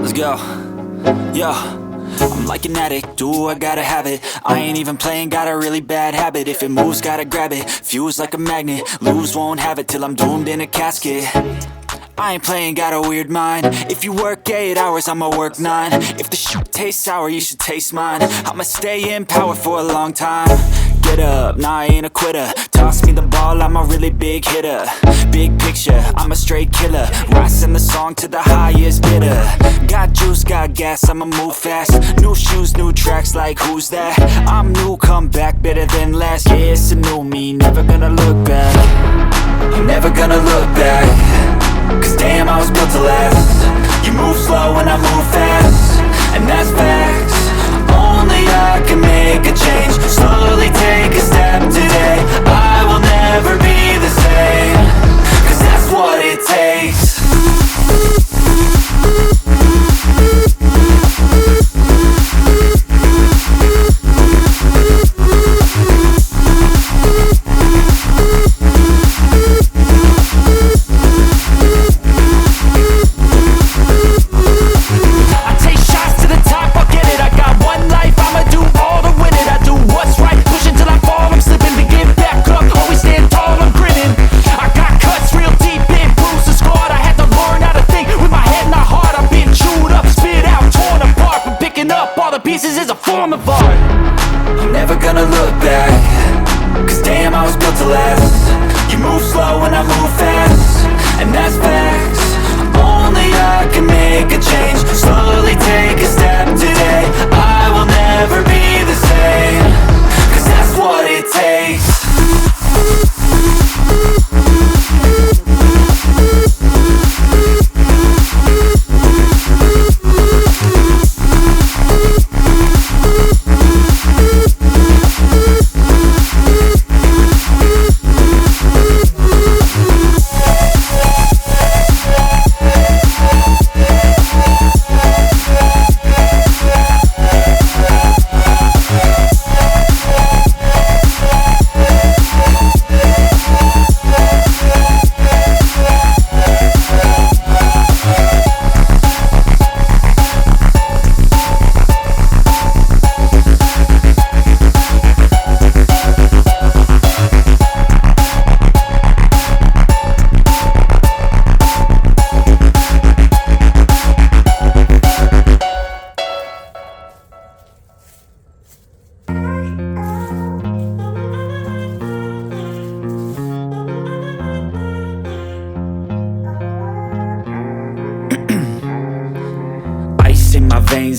Let's go. Yo, I'm like an addict, do I gotta have it. I ain't even playing, got a really bad habit. If it moves, gotta grab it, fuse like a magnet. Lose, won't have it till I'm doomed in a casket. I ain't playing, got a weird mind. If you work 8 hours, I'ma work 9. If the shit tastes sour, you should taste mine. I'ma stay in power for a long time. Get up, nah, I ain't a quitter. Toss me the ball, I'm a really big hitter. Big picture, I'm a straight killer. Rising the song to the highest bidder. Got juice, got gas, I'ma move fast. New shoes, new tracks, like who's that? I'm new, come back, better than last. Yeah, it's a new me, never gonna look back. I'm never gonna look back. Cause damn, I was built to last. You move slow and I move fast, and that's facts. Only I can make a change. Slowly take a step today. I will never be the same. Cause that's what it takes. Pieces is a form of art. I'm never gonna look back. Cause damn, I was built to last. You move slow and I move fast, and that's facts. Only I can make a change. Slowly take a step today. I will never be the same. Cause that's what it takes.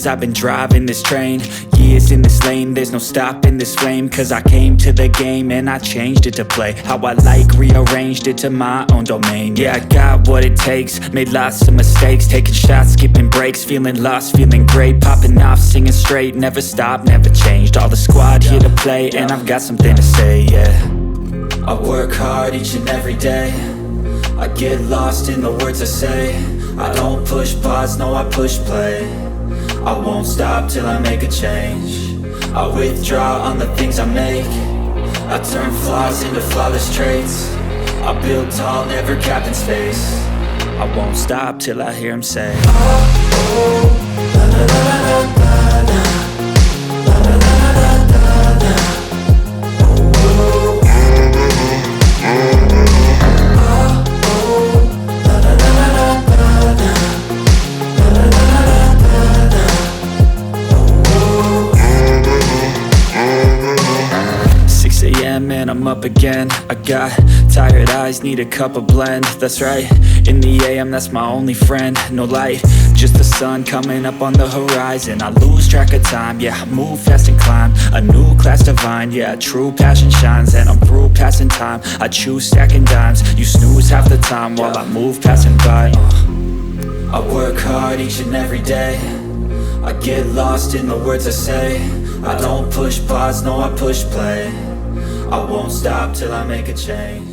I've been driving this train, years in this lane, there's no stopping this flame. Cause I came to the game and I changed it to play how I like, rearranged it to my own domain. Yeah, I got what it takes, made lots of mistakes, taking shots, skipping breaks, feeling lost, feeling great, popping off, singing straight, never stopped, never changed. All the squad here to play, and I've got something to say, yeah. I work hard each and every day, I get lost in the words I say. I don't push pause, no, I push play. I won't stop till I make a change. I withdraw on the things I make. I turn flaws into flawless traits. I build tall, never capped in space. I won't stop till I hear him say, oh, oh, la la la la la la, la la la la la la, oh, oh, oh, oh, la la la la la la, la la la la la la. 6 a.m. and I'm up again. I got tired eyes, need a cup of blend. That's right, in the AM, that's my only friend. No light, just the sun coming up on the horizon. I lose track of time, yeah, I move fast and climb a new class divine, yeah, true passion shines. And I'm through passing time, I choose stacking dimes. You snooze half the time while I move passing by. I work hard each and every day, I get lost in the words I say. I don't push pause, no, I push play. I won't stop till I make a change.